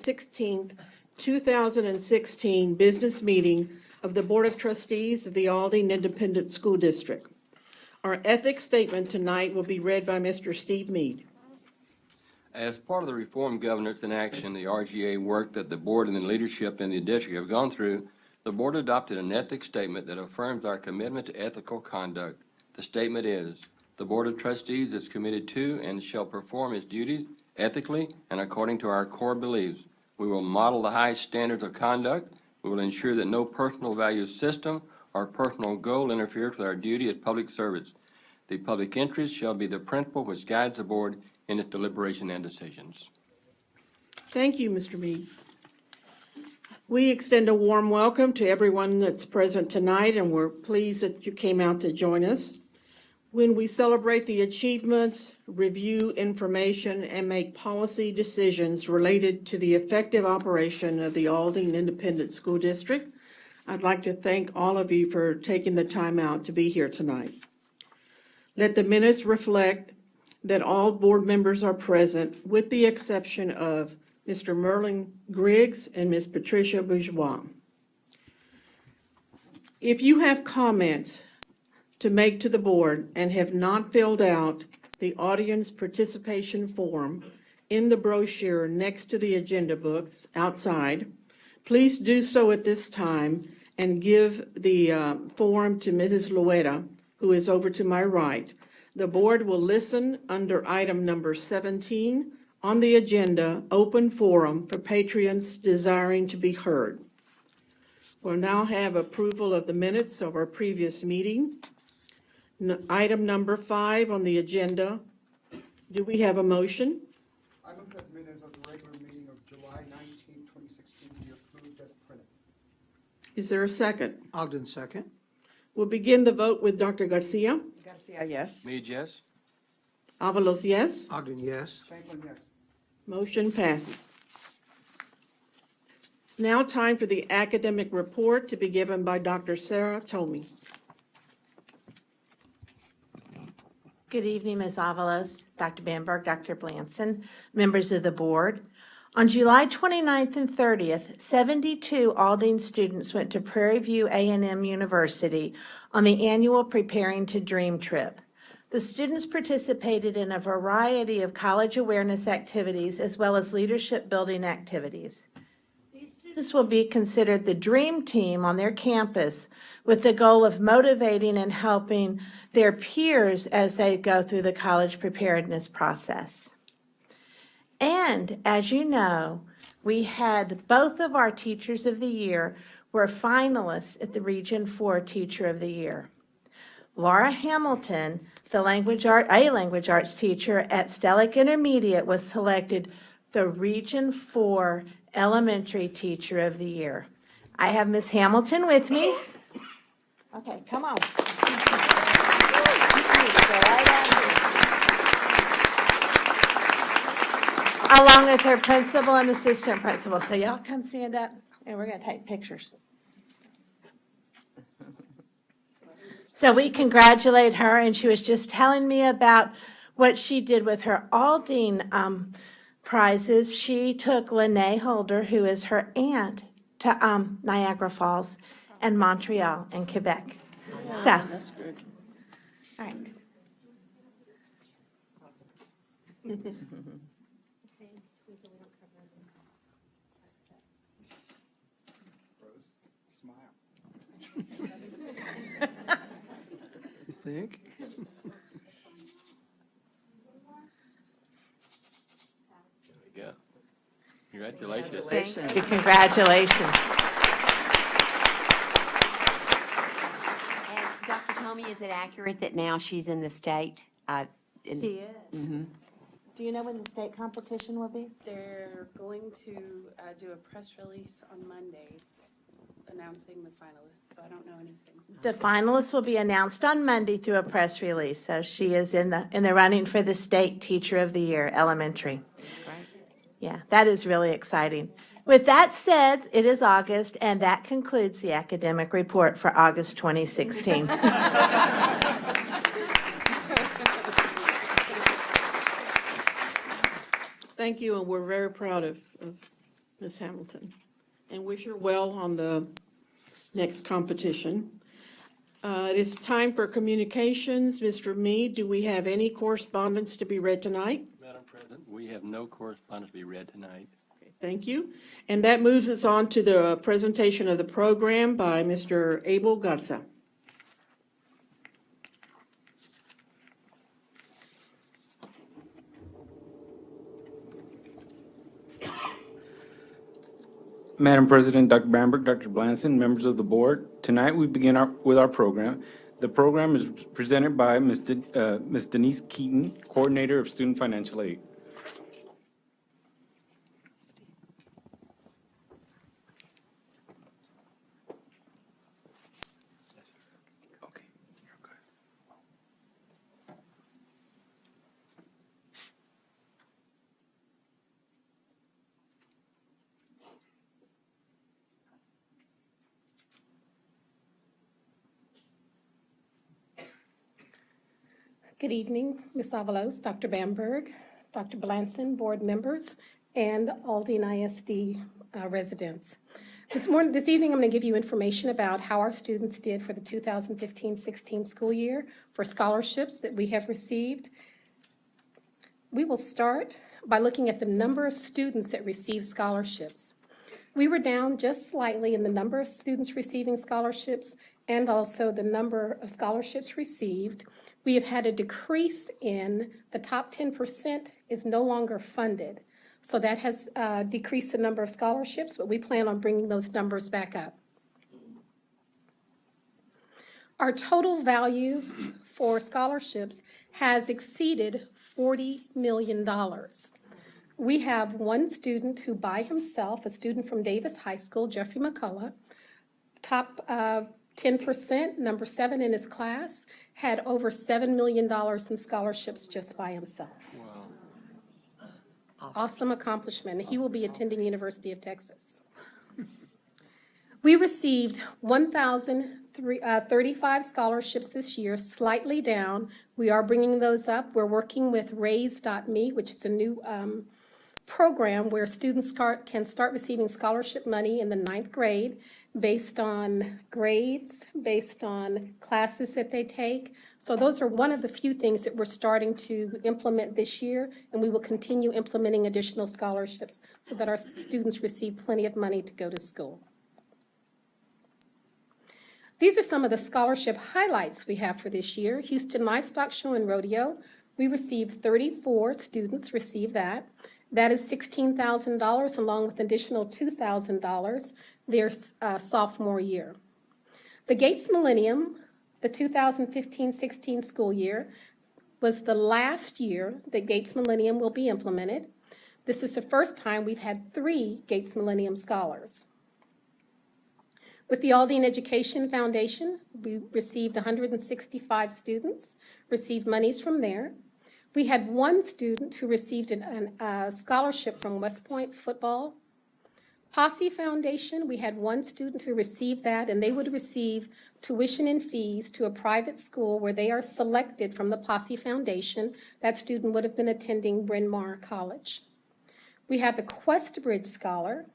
16th, 2016 business meeting of the Board of Trustees of the Aldine Independent School District. Our ethics statement tonight will be read by Mr. Steve Mead. As part of the Reform Governance in Action, the RGA work that the board and the leadership in the district have gone through, the board adopted an ethics statement that affirms our commitment to ethical conduct. The statement is, the Board of Trustees is committed to and shall perform its duties ethically and according to our core beliefs. We will model the highest standards of conduct. We will ensure that no personal value system or personal goal interferes with our duty as public servants. The public interest shall be the principle which guides the board in its deliberation and decisions. Thank you, Mr. Mead. We extend a warm welcome to everyone that's present tonight, and we're pleased that you came out to join us. When we celebrate the achievements, review information, and make policy decisions related to the effective operation of the Aldine Independent School District, I'd like to thank all of you for taking the time out to be here tonight. Let the minutes reflect that all board members are present, with the exception of Mr. Merlin Griggs and Ms. Patricia Bourgeois. If you have comments to make to the board and have not filled out the audience participation form in the brochure next to the agenda books outside, please do so at this time and give the form to Mrs. Loera, who is over to my right. The board will listen under item number 17 on the agenda, open forum for patrons desiring to be heard. We'll now have approval of the minutes of our previous meeting. Item number 5 on the agenda. Do we have a motion? I move that the minutes of the regular meeting of July 19, 2016 be approved as printed. Is there a second? Ogden, second. We'll begin the vote with Dr. Garcia. Garcia, yes. Mead, yes? Avalos, yes. Ogden, yes. Shanklin, yes. Motion passes. It's now time for the academic report to be given by Dr. Sarah Tomey. Good evening, Ms. Avalos, Dr. Bamberg, Dr. Blanson, members of the board. On July 29th and 30th, 72 Aldine students went to Prairie View A&M University on the annual Preparing to Dream trip. The students participated in a variety of college awareness activities as well as leadership building activities. These students will be considered the dream team on their campus with the goal of motivating and helping their peers as they go through the college preparedness process. And as you know, we had both of our Teachers of the Year were finalists at the Region 4 Teacher of the Year. Laura Hamilton, the language arts teacher at Stellick Intermediate, was selected the Region 4 Elementary Teacher of the Year. I have Ms. Hamilton with me. Okay, come on. Along with her principal and assistant principal. So y'all come stand up and we're going to take pictures. So we congratulate her, and she was just telling me about what she did with her Aldine prizes. She took Lene Holder, who is her aunt, to Niagara Falls and Montreal and Quebec. So, That's good. all right. Rose, smile. You think? There we go. Congratulations. Thank you. Congratulations. And Dr. Tomey, is it accurate that now she's in the state? She is. Do you know when the state competition will be? They're going to do a press release on Monday announcing the finalists, so I don't know anything. The finalists will be announced on Monday through a press release. So she is in the running for the State Teacher of the Year, elementary. That's great. Yeah, that is really exciting. With that said, it is August, and that concludes the academic report for August 2016. Thank you, and we're very proud of Ms. Hamilton, and wish her well on the next competition. It is time for communications. Mr. Mead, do we have any correspondence to be read tonight? Madam President, we have no correspondence to be read tonight. Thank you. And that moves us on to the presentation of the program by Mr. Abel Garza. Madam President, Dr. Bamberg, Dr. Blanson, members of the board, tonight we begin with our program. The program is presented by Ms. Denise Keaton, Coordinator of Student Financial Aid. Okay, you're good. Good evening, Ms. Avalos, Dr. Bamberg, Dr. Blanson, board members, and Aldine ISD residents. This evening, I'm going to give you information about how our students did for the 2015-16 school year for scholarships that we have received. We will start by looking at the number of students that received scholarships. We were down just slightly in the number of students receiving scholarships and also the number of scholarships received. We have had a decrease in the top 10% is no longer funded. So that has decreased the number of scholarships, but we plan on bringing those numbers back up. Our total value for scholarships has exceeded $40 million. We have one student who by himself, a student from Davis High School, Jeffrey McCullough, top 10%, number 7 in his class, had over $7 million in scholarships just by himself. Wow. Awesome accomplishment. He will be attending University of Texas. We received 1,035 scholarships this year, slightly down. We are bringing those up. We're working with Raise.me, which is a new program where students can start receiving scholarship money in the 9th grade based on grades, based on classes that they take. So those are one of the few things that we're starting to implement this year, and we will continue implementing additional scholarships so that our students receive plenty of money to go to school. These are some of the scholarship highlights we have for this year. Houston Livestock Show and Rodeo, we received 34 students receive that. That is $16,000 along with an additional $2,000 their sophomore year. The Gates Millennium, the 2015-16 school year, was the last year that Gates Millennium will be implemented. This is the first time we've had 3 Gates Millennium Scholars. With the Aldine Education Foundation, we received 165 students, received monies from there. We had 1 student who received a scholarship from West Point football. Posse Foundation, we had 1 student who received that, and they would receive tuition and fees to a private school where they are selected from the Posse Foundation. That student would have been attending Bryn Mawr College. We have a Questbridge Scholar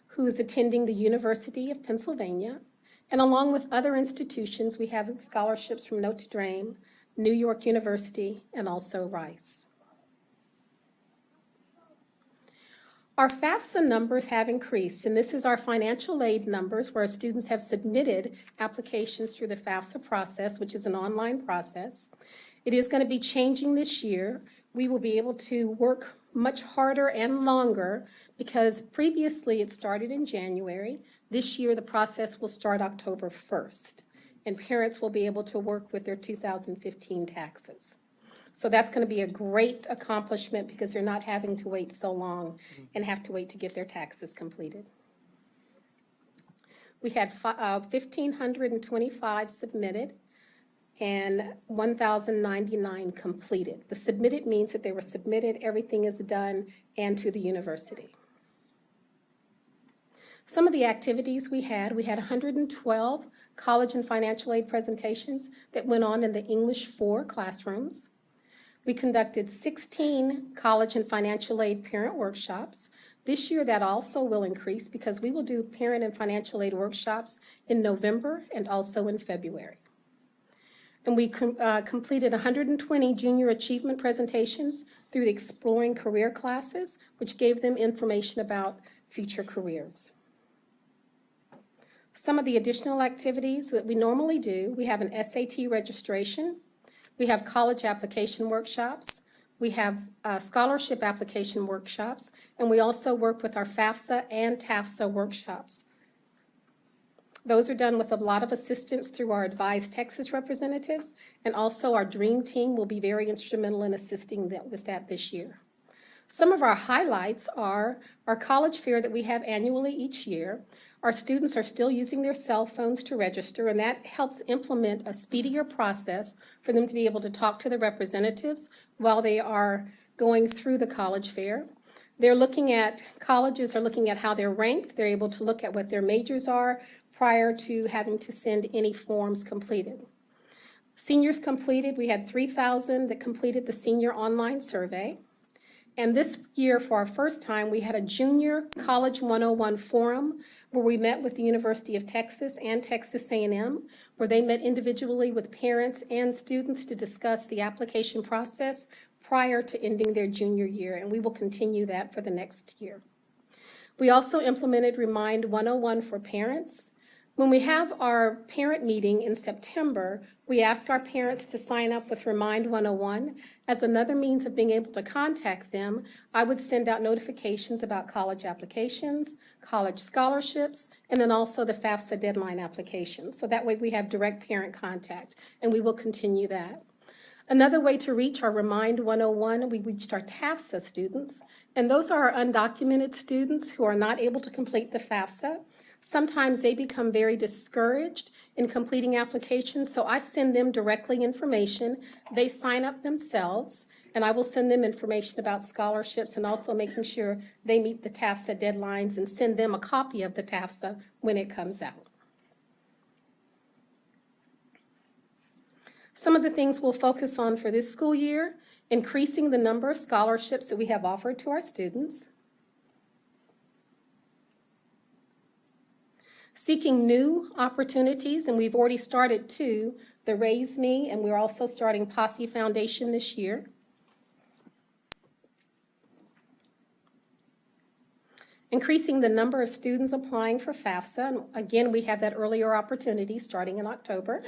who is attending the University of Pennsylvania, and along with other institutions, we have scholarships from Notre Dame, New York University, and also Rice. Our FAFSA numbers have increased, and this is our financial aid numbers where students have submitted applications through the FAFSA process, which is an online process. It is going to be changing this year. We will be able to work much harder and longer because previously it started in January. This year the process will start October 1st, and parents will be able to work with their 2015 taxes. So that's going to be a great accomplishment because they're not having to wait so long and have to wait to get their taxes completed. We had 1,525 submitted and 1,099 completed. The submitted means that they were submitted, everything is done, and to the university. Some of the activities we had 112 college and financial aid presentations that went on in the English 4 classrooms. We conducted 16 college and financial aid parent workshops. This year, that also will increase because we will do parent and financial aid workshops in November and also in February. And we completed 120 junior achievement presentations through the Exploring Career classes, which gave them information about future careers. Some of the additional activities that we normally do, we have an SAT registration, we have college application workshops, we have scholarship application workshops, and we also work with our FAFSA and TAFSA workshops. Those are done with a lot of assistance through our Advise Texas representatives, and also our Dream Team will be very instrumental in assisting them with that this year. Some of our highlights are our college fair that we have annually each year. Our students are still using their cell phones to register, and that helps implement a speedier process for them to be able to talk to the representatives while they are going through the college fair. Colleges are looking at how they're ranked. They're able to look at what their majors are prior to having to send any forms completed. Seniors completed, we had 3,000 that completed the senior online survey. And this year, for our first time, we had a Junior College 101 forum where we met with the University of Texas and Texas A&M, where they met individually with parents and students to discuss the application process prior to ending their junior year, and we will continue that for the next year. We also implemented Remind 101 for parents. When we have our parent meeting in September, we ask our parents to sign up with Remind 101 as another means of being able to contact them. I would send out notifications about college applications, college scholarships, and then also the FAFSA deadline applications. So that way we have direct parent contact, and we will continue that. Another way to reach our Remind 101, we reached our TAFSA students, and those are our undocumented students who are not able to complete the FAFSA. Sometimes they become very discouraged in completing applications, so I send them directly information. They sign up themselves, and I will send them information about scholarships and also making sure they meet the TAFSA deadlines and send them a copy of the TAFSA when it comes out. Some of the things we'll focus on for this school year: increasing the number of scholarships that we have offered to our students, seeking new opportunities, and we've already started two, the Raise Me, and we're also starting Posse Foundation this year. Increasing the number of students applying for FAFSA, and again, we have that earlier opportunity starting in October.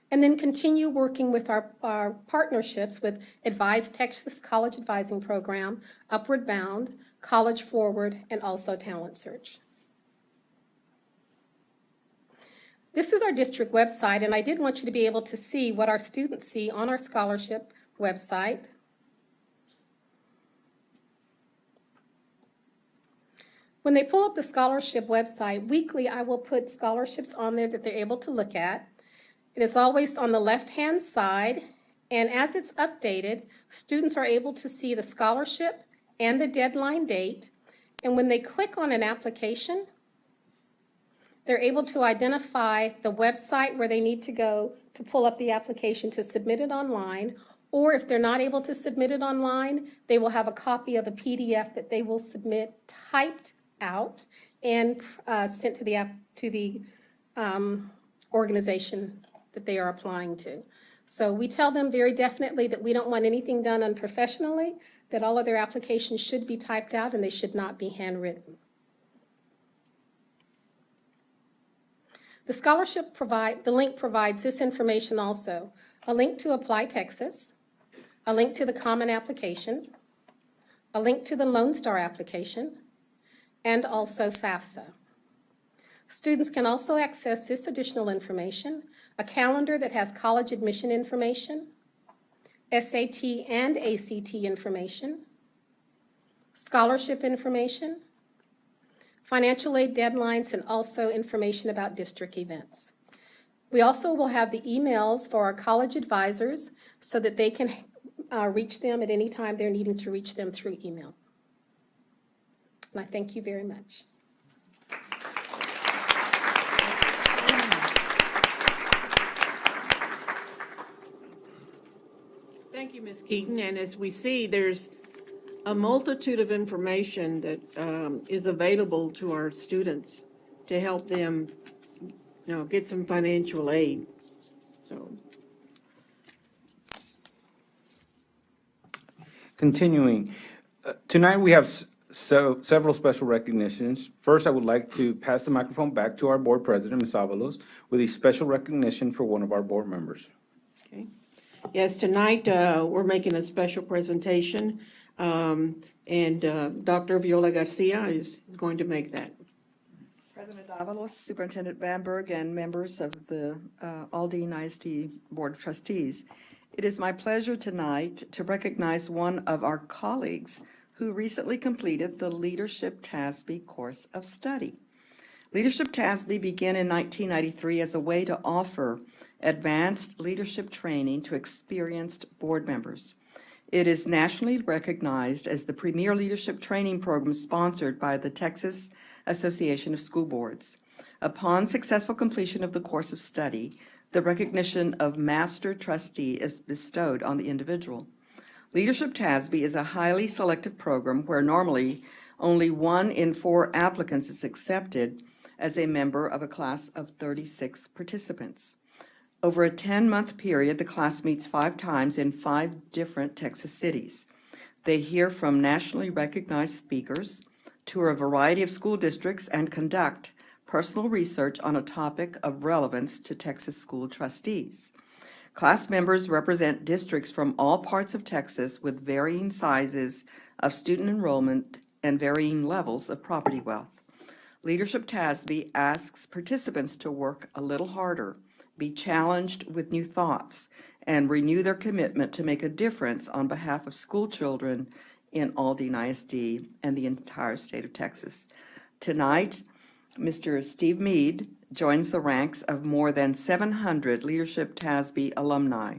And then continue working with our partnerships with Advise Texas College Advising Program, Upward Bound, College Forward, and also Talent Search. This is our district website, and I did want you to be able to see what our students see on our scholarship website. When they pull up the scholarship website, weekly I will put scholarships on there that they're able to look at. It is always on the left-hand side, and as it's updated, students are able to see the scholarship and the deadline date, and when they click on an application, they're able to identify the website where they need to go to pull up the application to submit it online, or if they're not able to submit it online, they will have a copy of a PDF that they will submit typed out and sent to the organization that they are applying to. So we tell them very definitely that we don't want anything done unprofessionally, that all of their applications should be typed out and they should not be handwritten. The link provides this information also: a link to Apply Texas, a link to the Common Application, a link to the Lone Star application, and also FAFSA. Students can also access this additional information: a calendar that has college admission information, SAT and ACT information, scholarship information, financial aid deadlines, and also information about district events. We also will have the emails for our college advisors so that they can reach them at any time they're needing to reach them through email. And I thank you very much. Thank you, Ms. Keaton. And as we see, there's a multitude of information that is available to our students to help them, get some financial aid. So, Continuing, tonight we have several special recognitions. First, I would like to pass the microphone back to our board president, Ms. Avalos, with a special recognition for one of our board members. okay. Yes, tonight, we're making a special presentation, and Dr. Viola Garcia is going to make that. President Avalos, Superintendent Bamberg, and members of the Aldine ISD Board of Trustees. It is my pleasure tonight to recognize one of our colleagues who recently completed the Leadership TASB course of study. Leadership TASB began in 1993 as a way to offer advanced leadership training to experienced board members. It is nationally recognized as the premier leadership training program sponsored by the Texas Association of School Boards. Upon successful completion of the course of study, the recognition of Master Trustee is bestowed on the individual. Leadership TASB is a highly selective program where normally only 1 in 4 applicants is accepted as a member of a class of 36 participants. Over a 10-month period, the class meets 5 times in 5 different Texas cities. They hear from nationally recognized speakers, tour a variety of school districts, and conduct personal research on a topic of relevance to Texas school trustees. Class members represent districts from all parts of Texas with varying sizes of student enrollment and varying levels of property wealth. Leadership TASB asks participants to work a little harder, be challenged with new thoughts, and renew their commitment to make a difference on behalf of school children in Aldine ISD and the entire state of Texas. Tonight, Mr. Steve Mead joins the ranks of more than 700 Leadership TASB alumni.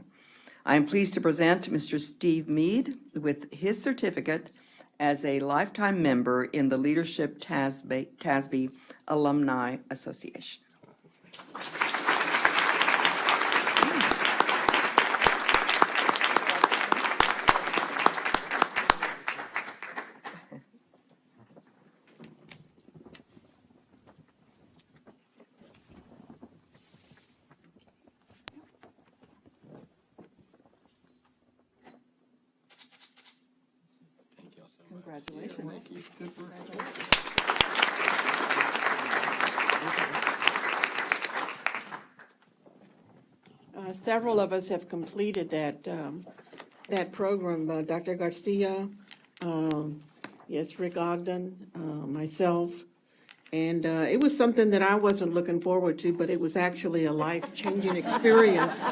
I am pleased to present Mr. Steve Mead with his certificate as a lifetime member in the Leadership TASB Alumni Association. Thank y'all so much. Congratulations. Thank you. Several of us have completed that program, Dr. Garcia, yes, Rick Ogden, myself. And it was something that I wasn't looking forward to, but it was actually a life-changing experience.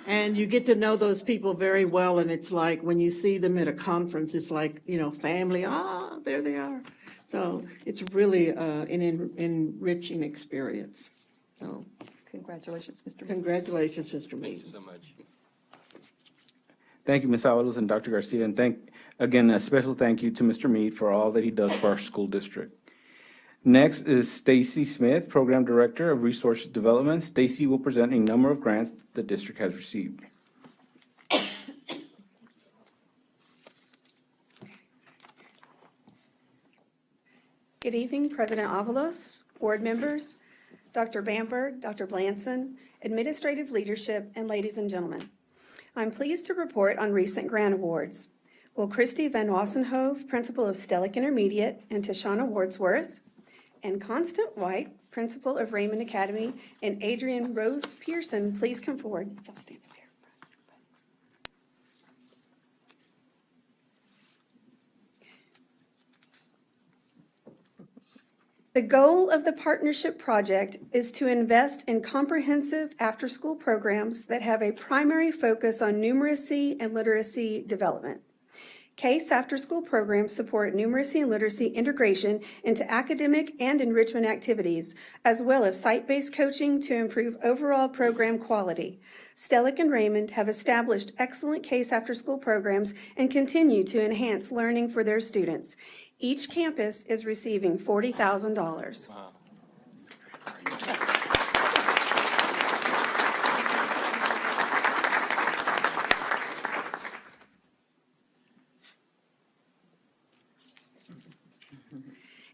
And you get to know those people very well, and it's like when you see them at a conference, it's like, family, there they are. So it's really an enriching experience. So Congratulations, Mr. Mead. congratulations, Mr. Thank Mead. you so much. Thank you, Ms. Avalos and Dr. Garcia, and again, a special thank you to Mr. Mead for all that he does for our school district. Next is Stacy Smith, Program Director of Resource Development. Stacy will present a number of grants the district has received. Good evening, President Avalos, board members, Dr. Bamberg, Dr. Blanson, administrative leadership, and ladies and gentlemen. I'm pleased to report on recent grant awards. Will Christy Van Wassenhove, principal of Stellick Intermediate, and Tashana Wordsworth, and Constant White, principal of Raymond Academy, and Adrian Rose Pearson, please come forward. Y'all stand up here. The goal of the partnership project is to invest in comprehensive after-school programs that have a primary focus on numeracy and literacy development. CASE after-school programs support numeracy and literacy integration into academic and enrichment activities, as well as site-based coaching to improve overall program quality. Stellick and Raymond have established excellent CASE after-school programs and continue to enhance learning for their students. Each campus is receiving $40,000. Wow.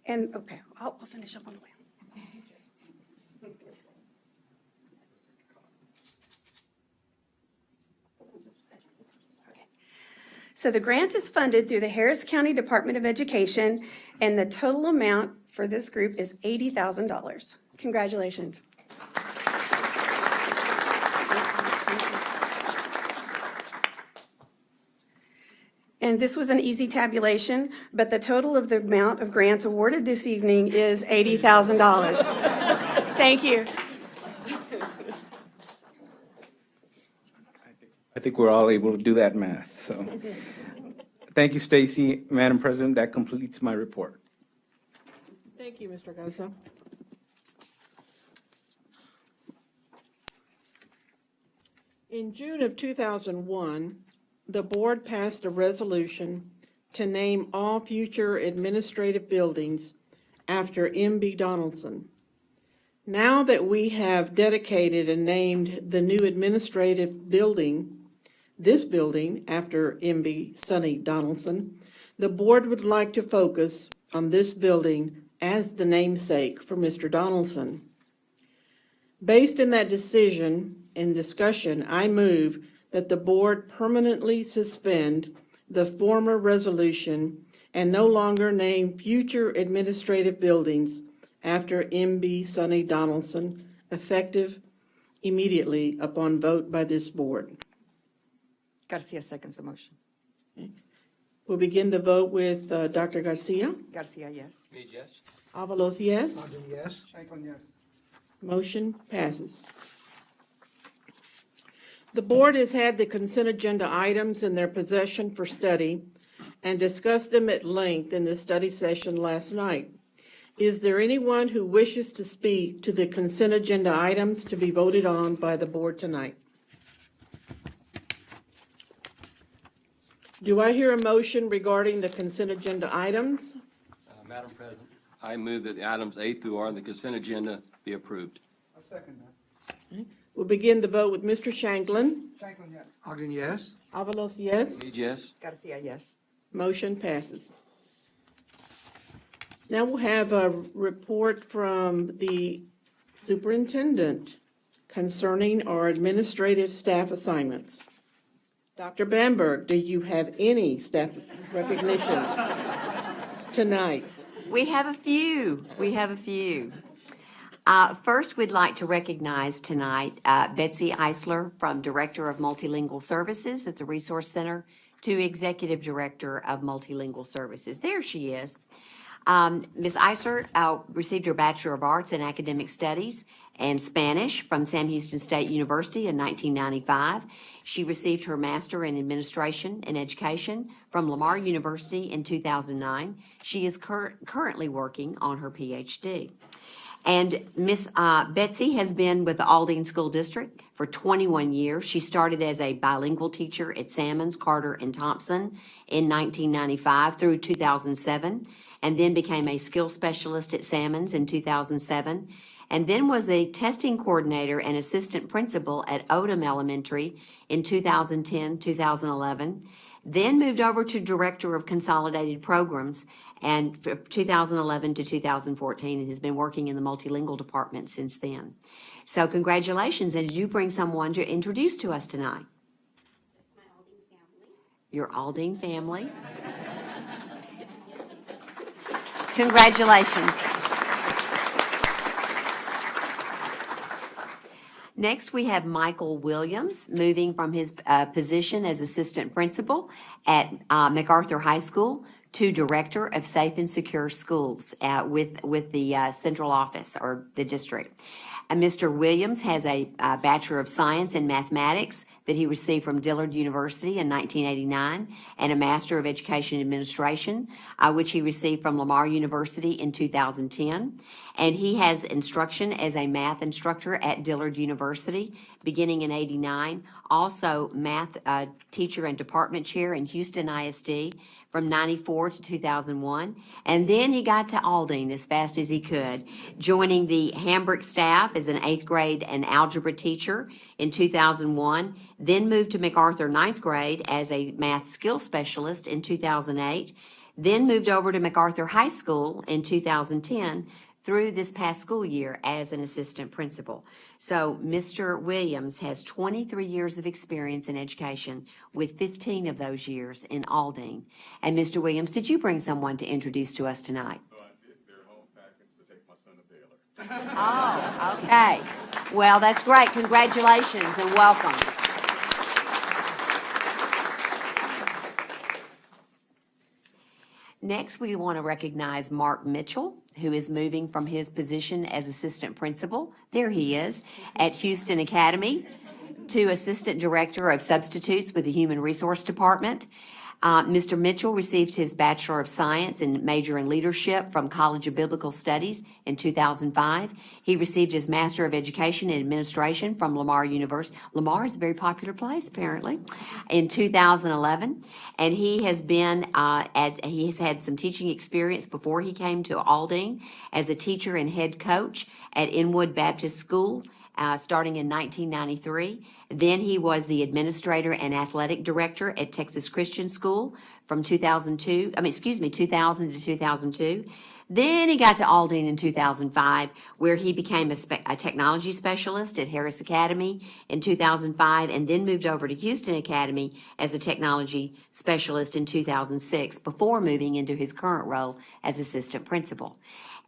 And, okay, I'll finish up on the way. Okay. So the grant is funded through the Harris County Department of Education, and the total amount for this group is $80,000. Congratulations. And this was an easy tabulation, but the total of the amount of grants awarded this evening is $80,000. Thank you. I think we're all able to do that math, so. Thank you, Stacy. Madam President, that completes my report. Thank you, Mr. Garza. In June of 2001, the board passed a resolution to name all future administrative buildings after M.B. Donaldson. Now that we have dedicated and named the new administrative building, this building after M.B. Sonny Donaldson, the board would like to focus on this building as the namesake for Mr. Donaldson. Based on that decision and discussion, I move that the board permanently suspend the former resolution and no longer name future administrative buildings after M.B. Sonny Donaldson, effective immediately upon vote by this board. Garcia seconds the motion. We'll begin the vote with Dr. Garcia. Garcia, yes. Me, yes. Avalos, yes. Ogden, yes. Shanklin, yes. Motion passes. The board has had the consent agenda items in their possession for study and discussed them at length in the study session last night. Is there anyone who wishes to speak to the consent agenda items to be voted on by the board tonight? Do I hear a motion regarding the consent agenda items? Madam President, I move that the items A through R on the consent agenda be approved. I second that. We'll begin the vote with Mr. Shanklin. Shanklin, yes. Ogden, yes. Avalos, yes. Me, yes. Garcia, yes. Motion passes. Now we'll have a report from the superintendent concerning our administrative staff assignments. Dr. Bamberg, do you have any staff recognitions tonight? We have a few. First, we'd like to recognize tonight Betsy Eisler, from Director of Multilingual Services at the Resource Center to Executive Director of Multilingual Services. There she is. Ms. Eisler received her Bachelor of Arts in Academic Studies and Spanish from Sam Houston State University in 1995. She received her Master in Administration and Education from Lamar University in 2009. She is currently working on her PhD. And Miss Betsy has been with the Aldine School District for 21 years. She started as a bilingual teacher at Sammons, Carter, and Thompson in 1995 through 2007, and then became a skills specialist at Sammons in 2007, and then was the testing coordinator and assistant principal at Odom Elementary in 2010-2011, then moved over to Director of Consolidated Programs and 2011 to 2014, and has been working in the multilingual department since then. So congratulations, and did you bring someone to introduce to us tonight? Just my Aldine family. Your Aldine family. Congratulations. Next, we have Michael Williams, moving from his position as assistant principal at MacArthur High School to Director of Safe and Secure Schools with the central office or the district. And Mr. Williams has a Bachelor of Science in Mathematics that he received from Dillard University in 1989, and a Master of Education Administration, which he received from Lamar University in 2010. And he has instruction as a math instructor at Dillard University beginning in '89. Also, math teacher and department chair in Houston ISD from '94 to 2001. And then he got to Aldine as fast as he could, joining the Hamburg staff as an 8th grade and algebra teacher in 2001, then moved to MacArthur 9th grade as a math skills specialist in 2008, then moved over to MacArthur High School in 2010 through this past school year as an assistant principal. So Mr. Williams has 23 years of experience in education, with 15 of those years in Aldine. And Mr. Williams, did you bring someone to introduce to us tonight? Oh, okay. Well, that's great. Congratulations and welcome. Next, we want to recognize Mark Mitchell, who is moving from his position as assistant principal, there he is, at Houston Academy, to assistant director of substitutes with the Human Resource Department. Mr. Mitchell received his Bachelor of Science and major in leadership from College of Biblical Studies in 2005. He received his Master of Education in Administration from Lamar University. Lamar is a very popular place, apparently, in 2011. And he has been he has had some teaching experience before he came to Aldine as a teacher and head coach at Inwood Baptist School, starting in 1993. Then he was the administrator and athletic director at Texas Christian School from 2000 to 2002. Then he got to Aldine in 2005, where he became a technology specialist at Harris Academy in 2005, and then moved over to Houston Academy as a technology specialist in 2006, before moving into his current role as assistant principal.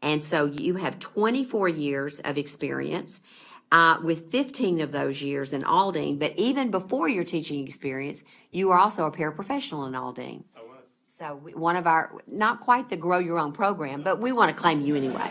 And so you have 24 years of experience, with 15 of those years in Aldine. But even before your teaching experience, you were also a paraprofessional in Aldine. I was. So one of our, not quite the Grow Your Own program, but we want to claim you anyway.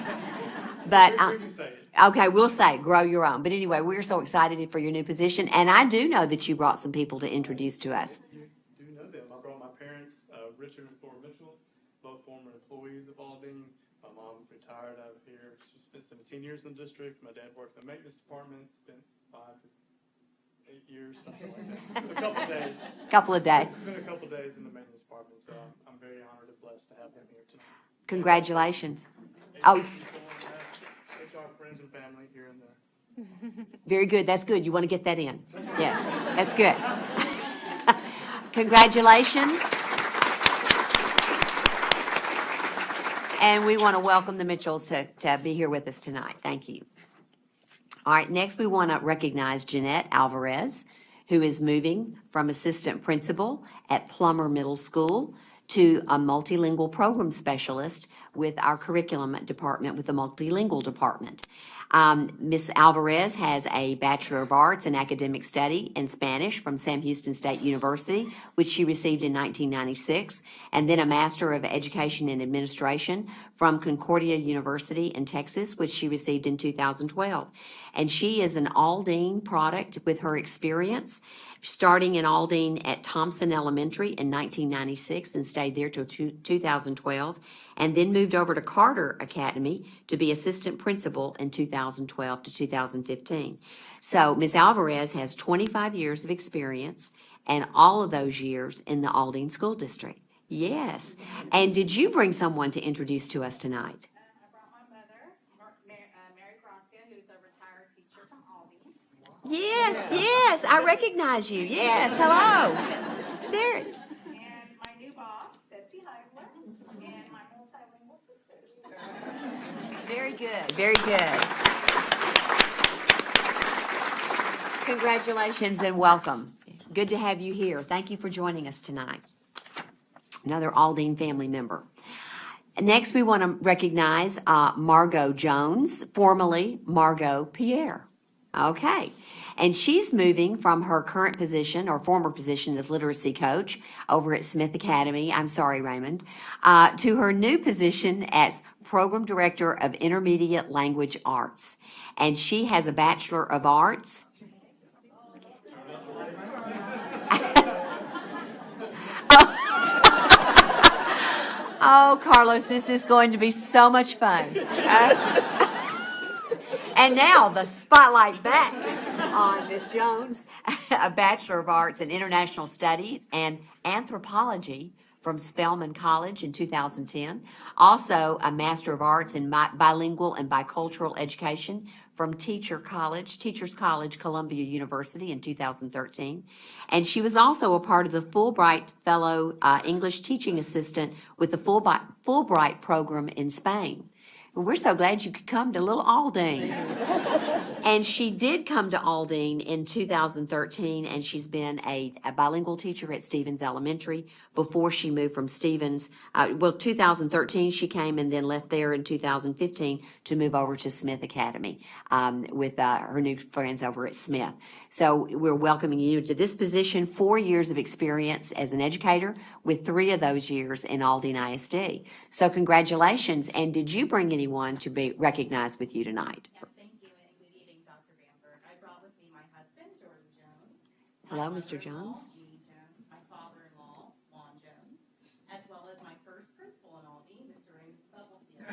But, We can say it. okay, we'll say Grow Your Own. But anyway, we're so excited for your new position. And I do know that you brought some people to introduce to us. You do know them. I brought my parents, Richard and Flora Mitchell, both former employees of Aldine. My mom retired out of here. She spent 17 years in the district. My dad worked in the maintenance department, spent 5 to 8 years, something like that. A couple of days. Couple of days. It's been a couple of days in the maintenance department, so I'm very honored and blessed to have them here tonight. Congratulations. Oh, HR friends and family here in the. very good. That's good. You want to get that in. Yeah, that's good. Congratulations. And we want to welcome the Mitchells to be here with us tonight. Thank you. All right, next we want to recognize Jeanette Alvarez, who is moving from assistant principal at Plummer Middle School to a multilingual program specialist with our curriculum department, with the multilingual department. Ms. Alvarez has a Bachelor of Arts in Academic Study in Spanish from Sam Houston State University, which she received in 1996, and then a Master of Education in Administration from Concordia University in Texas, which she received in 2012. And she is an Aldine product with her experience, starting in Aldine at Thompson Elementary in 1996 and stayed there till 2012, and then moved over to Carter Academy to be assistant principal in 2012 to 2015. So Ms. Alvarez has 25 years of experience, and all of those years in the Aldine School District. Yes. And did you bring someone to introduce to us tonight? I brought my mother, Mary Gracia, who's a retired teacher from Aldine. Yes, yes, I recognize you. Yes, hello. There. And my new boss, Betsy Heisler, and my multilingual sisters. Very good, very good. Congratulations and welcome. Good to have you here. Thank you for joining us tonight. Another Aldine family member. Next, we want to recognize Margot Jones, formerly Margot Pierre. Okay. And she's moving from her current position or former position as literacy coach over at Smith Academy, I'm sorry, Raymond, to her new position as Program Director of Intermediate Language Arts. And she has a Bachelor of Arts. Oh, Carlos, this is going to be so much fun. And now the spotlight back on Ms. Jones, a Bachelor of Arts in International Studies and Anthropology from Spelman College in 2010. Also, a Master of Arts in Bilingual and Bicultural Education from Teachers College, Columbia University in 2013. And she was also a part of the Fulbright Fellow English Teaching Assistant with the Fulbright program in Spain. And we're so glad you could come to little Aldine. And she did come to Aldine in 2013, and she's been a bilingual teacher at Stevens Elementary before she moved from Stevens. 2013 she came and then left there in 2015 to move over to Smith Academy with her new friends over at Smith. So we're welcoming you to this position, 4 years of experience as an educator, with 3 of those years in Aldine ISD. So congratulations, and did you bring anyone to be recognized with you tonight? Hello, Mr. Jones. Jeannie Jones, my father-in-law, Juan Jones, as well as my first principal in Aldine, Mr. Raymond Stubblefield,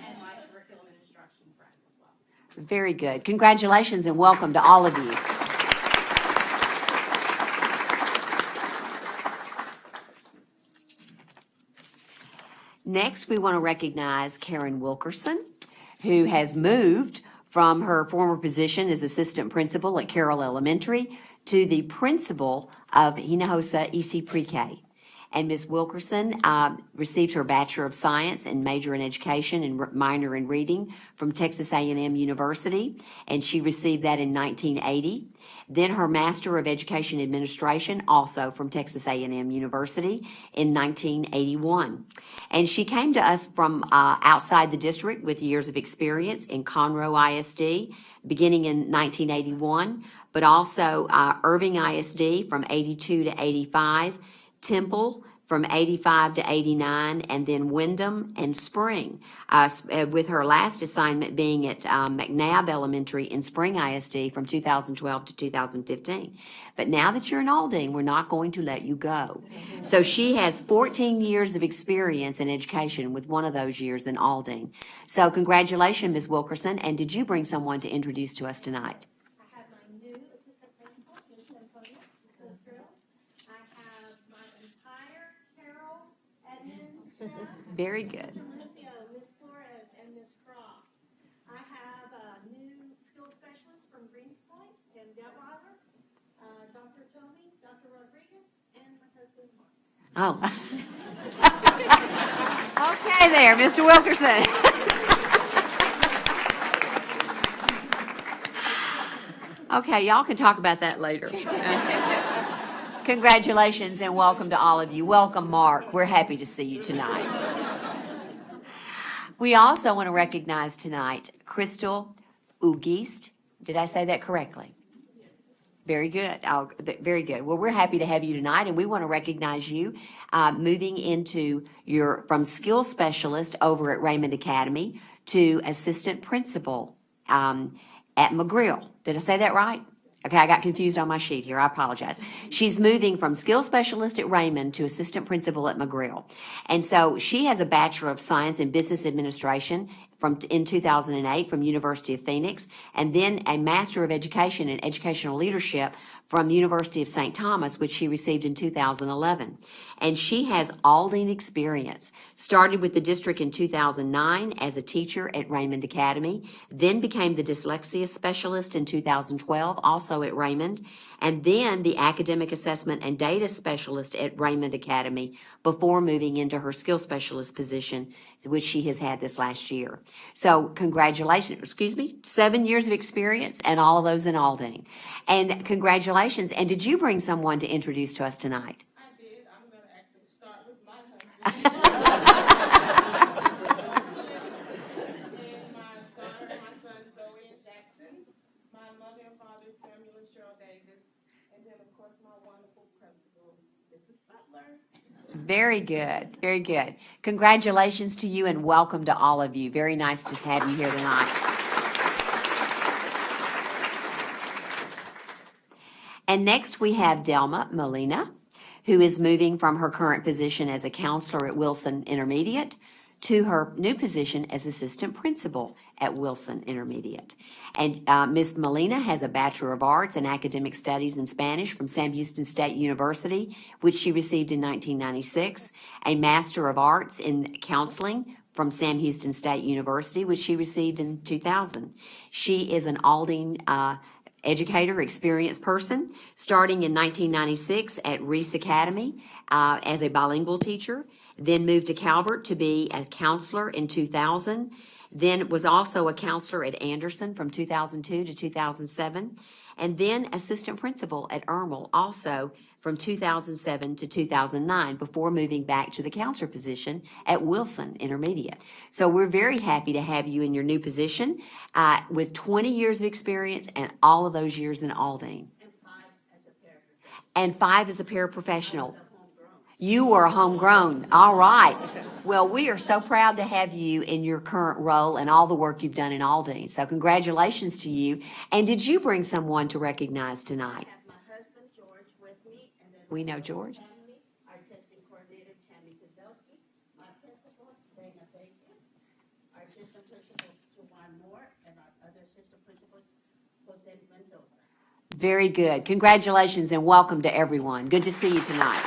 and my curriculum and instruction friends as well. Very good. Congratulations and welcome to all of you. Next, we want to recognize Karen Wilkerson, who has moved from her former position as assistant principal at Carroll Elementary to the principal of Hinojosa EC Pre-K. And Ms. Wilkerson received her Bachelor of Science and major in Education and minor in Reading from Texas A&M University, and she received that in 1980. Then her Master of Education Administration, also from Texas A&M University, in 1981. And she came to us from outside the district with years of experience in Conroe ISD, beginning in 1981, but also Irving ISD from 82 to 85, Temple from 85 to 89, and then Wyndham and Spring, with her last assignment being at McNabb Elementary in Spring ISD from 2012 to 2015. But now that you're in Aldine, we're not going to let you go. So she has 14 years of experience in education, with one of those years in Aldine. So congratulations, Ms. Wilkerson, and did you bring someone to introduce to us tonight? I have my new assistant principal, Ms. Antonia, Ms. Thrill. I have my entire Carroll admin staff. Very good. Mr. Lucio, Ms. Flores, and Ms. Cross. I have a new skill specialist from Greens Point and Delaware, Dr. Tony, Dr. Rodriguez, and my husband, Mark. Oh. Okay there, Mr. Wilkerson. Okay, y'all can talk about that later. Congratulations and welcome to all of you. Welcome, Mark. We're happy to see you tonight. We also want to recognize tonight Crystal Ugist. Did I say that correctly? Very good. Very good. Well, we're happy to have you tonight, and we want to recognize you moving into from skill specialist over at Raymond Academy to assistant principal at McGrill. Did I say that right? Okay, I got confused on my sheet here. I apologize. She's moving from skill specialist at Raymond to assistant principal at McGrill. And so she has a Bachelor of Science in Business Administration in 2008 from University of Phoenix, and then a Master of Education in Educational Leadership from University of St. Thomas, which she received in 2011. And she has Aldine experience. Started with the district in 2009 as a teacher at Raymond Academy, then became the dyslexia specialist in 2012, also at Raymond, and then the academic assessment and data specialist at Raymond Academy before moving into her skill specialist position, which she has had this last year. So congratulations, 7 years of experience, and all of those in Aldine. And congratulations. And did you bring someone to introduce to us tonight? I did. I'm going to actually start with my husband. And my daughter and my son, Zoe and Jackson. My mother and father, Samuel and Cheryl Davis. And then, of course, my wonderful principal, Mrs. Butler. Very good. Very good. Congratulations to you and welcome to all of you. Very nice to have you here tonight. And next we have Delma Molina, who is moving from her current position as a counselor at Wilson Intermediate to her new position as assistant principal at Wilson Intermediate. And Ms. Molina has a Bachelor of Arts in Academic Studies in Spanish from Sam Houston State University, which she received in 1996, a Master of Arts in Counseling from Sam Houston State University, which she received in 2000. She is an Aldine educator, experienced person, starting in 1996 at Reese Academy as a bilingual teacher, then moved to Calvert to be a counselor in 2000, then was also a counselor at Anderson from 2002 to 2007, and then assistant principal at Irmal also from 2007 to 2009 before moving back to the counselor position at Wilson Intermediate. So we're very happy to have you in your new position with 20 years of experience and all of those years in Aldine. And 5 as a paraprofessional. You were homegrown. All right. Well, we are so proud to have you in your current role and all the work you've done in Aldine. So congratulations to you. And did you bring someone to recognize tonight? I have my husband, George, with me, and then We know George. Tammy, our testing coordinator, Tammy Kozlowski, my principal, Dana Bacon, our assistant principal, Juwan Moore, and our other assistant principal, Jose Mendoza. Very good. Congratulations and welcome to everyone. Good to see you tonight.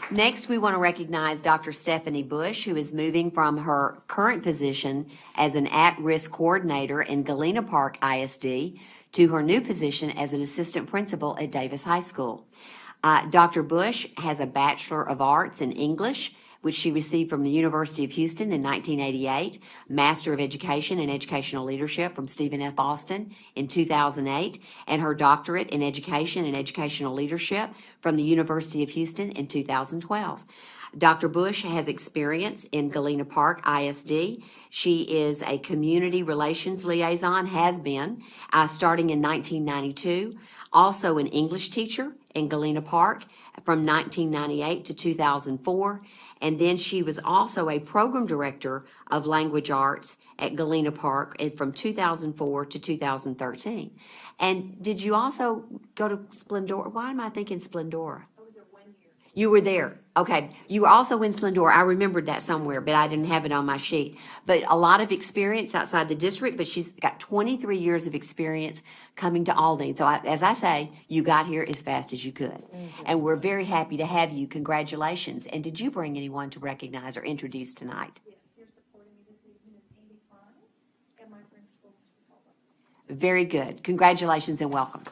Next, we want to recognize Dr. Stephanie Bush, who is moving from her current position as an at-risk coordinator in Galena Park ISD to her new position as an assistant principal at Davis High School. Dr. Bush has a Bachelor of Arts in English, which she received from the University of Houston in 1988, Master of Education in Educational Leadership from Stephen F. Austin in 2008, and her doctorate in Education and Educational Leadership from the University of Houston in 2012. Dr. Bush has experience in Galena Park ISD. She is a community relations liaison, has been, starting in 1992, also an English teacher in Galena Park from 1998 to 2004. And then she was also a program director of language arts at Galena Park from 2004 to 2013. And did you also go to Splendora? Why am I thinking Splendora? I was there 1 year. You were there. Okay. You were also in Splendora. I remembered that somewhere, but I didn't have it on my sheet. But a lot of experience outside the district, but she's got 23 years of experience coming to Aldine. So as I say, you got here as fast as you could. And we're very happy to have you. Congratulations. And did you bring anyone to recognize or introduce tonight? Yes, here supporting me this evening is Amy Klein and my principal, Mr. Culver. Very good. Congratulations and welcome.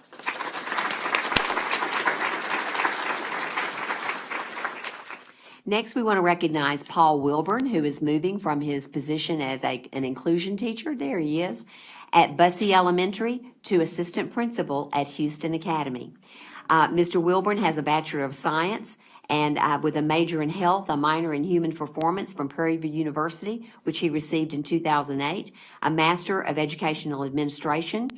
Next, we want to recognize Paul Wilburn, who is moving from his position as an inclusion teacher, there he is, at Bussey Elementary to assistant principal at Houston Academy. Mr. Wilburn has a Bachelor of Science and with a major in health, a minor in human performance from Prairie View University, which he received in 2008, a Master of Educational Administration,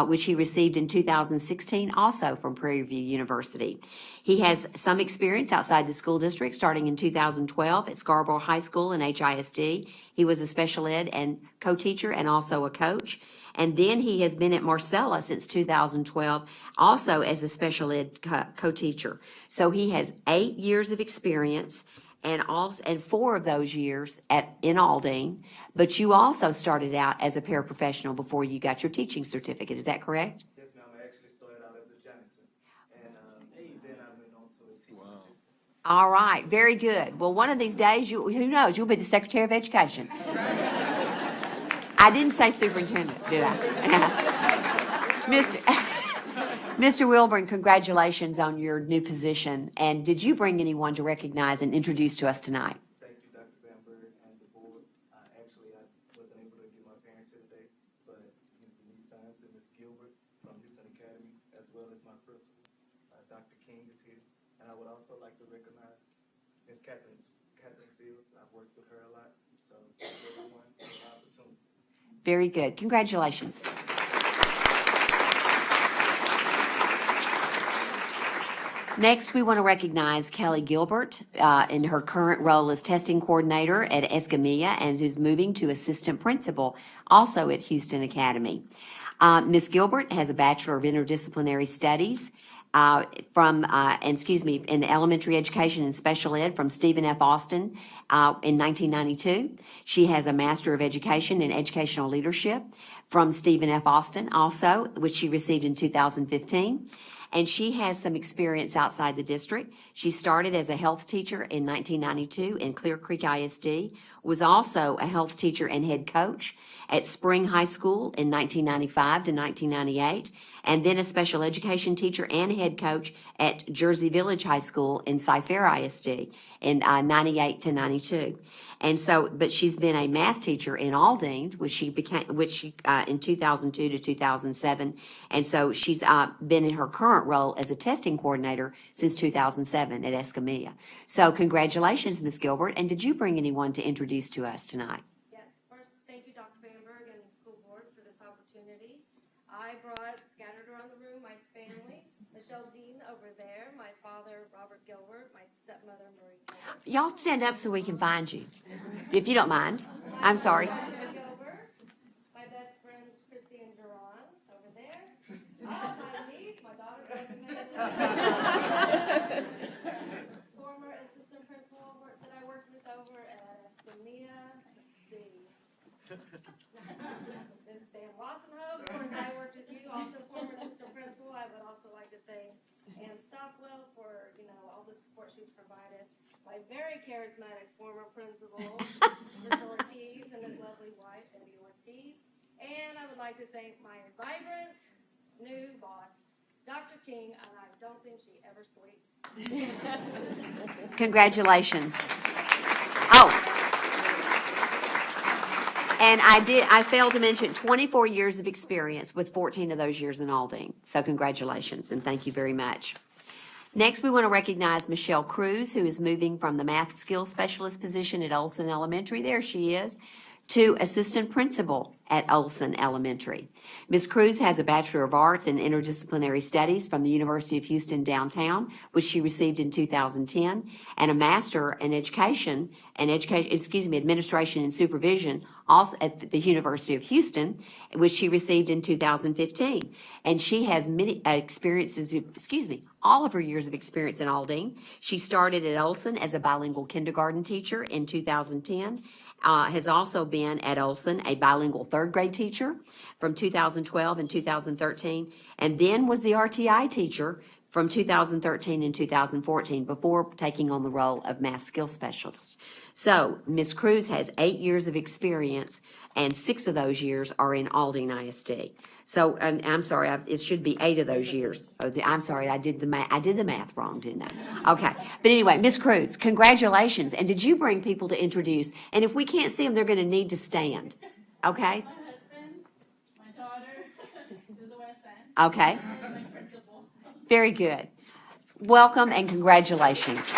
which he received in 2016, also from Prairie View University. He has some experience outside the school district, starting in 2012 at Scarborough High School and HISD. He was a special ed and co-teacher and also a coach. And then he has been at Marcella since 2012, also as a special ed co-teacher. So he has 8 years of experience and 4 of those years in Aldine. But you also started out as a paraprofessional before you got your teaching certificate. Is that correct? Yes, ma'am. I actually started out as a janitor, and then I went on to a teaching assistant. All right, very good. Well, one of these days, who knows, you'll be the Secretary of Education. I didn't say superintendent, did I? Mr. Wilburn, congratulations on your new position. And did you bring anyone to recognize and introduce to us tonight? Thank you, Dr. Bamberg and the board. Actually, I wasn't able to get my parents here today, but Ms. Denise Sines and Ms. Gilbert from Houston Academy, as well as my principal, Dr. King is here. And I would also like to recognize Ms. Catherine Seals. I've worked with her a lot, so thank everyone for the opportunity. Very good. Congratulations. Next, we want to recognize Kelly Gilbert in her current role as testing coordinator at Escamilla and who's moving to assistant principal, also at Houston Academy. Ms. Gilbert has a Bachelor of Interdisciplinary Studies in elementary education and special ed from Stephen F. Austin in 1992. She has a Master of Education in Educational Leadership from Stephen F. Austin also, which she received in 2015. And she has some experience outside the district. She started as a health teacher in 1992 in Clear Creek ISD, was also a health teacher and head coach at Spring High School in 1995 to 1998, and then a special education teacher and head coach at Jersey Village High School in Cy-Fair ISD in 98 to 92. And so, but she's been a math teacher in Aldine, which she in 2002 to 2007. And so she's been in her current role as a testing coordinator since 2007 at Escamilla. So congratulations, Ms. Gilbert. And did you bring anyone to introduce to us tonight? Yes, first, thank you, Dr. Bamberg and the school board for this opportunity. I brought, scattered around the room, my family, Michelle Dean over there, my father, Robert Gilbert, my stepmother, Marie Gilbert. Y'all stand up so we can find you, if you don't mind. I'm sorry. Gilbert, my best friends, Christy and Jerron, over there. My niece, my daughter, former assistant principal that I worked with over at Escamilla. Let's see. Ms. Van Wassenhoek, of course, I worked with you, also former assistant principal. I would also like to thank Ann Stockwell for, all the support she's provided. My very charismatic former principal, Ms. Ortiz, and his lovely wife, Debbie Ortiz. And I would like to thank my vibrant new boss, Dr. King, and I don't think she ever sleeps. Congratulations. Oh. And I failed to mention 24 years of experience with 14 of those years in Aldine. So congratulations and thank you very much. Next, we want to recognize Michelle Cruz, who is moving from the math skills specialist position at Olson Elementary, there she is, to assistant principal at Olson Elementary. Ms. Cruz has a Bachelor of Arts in Interdisciplinary Studies from the University of Houston downtown, which she received in 2010, and a Master in Administration and Supervision, also at the University of Houston, which she received in 2015. And she has many all of her years of experience in Aldine. She started at Olson as a bilingual kindergarten teacher in 2010. Has also been at Olson a bilingual third grade teacher from 2012 and 2013, and then was the RTI teacher from 2013 and 2014 before taking on the role of math skills specialist. So Ms. Cruz has 8 years of experience, and 6 of those years are in Aldine ISD. So I'm sorry, it should be 8 of those years. I'm sorry, I did the math wrong, didn't I? Okay, but anyway, Ms. Cruz, congratulations. And did you bring people to introduce? And if we can't see them, they're going to need to stand. Okay. My husband, my daughter, to the west end. Okay. My principal. Very good. Welcome and congratulations.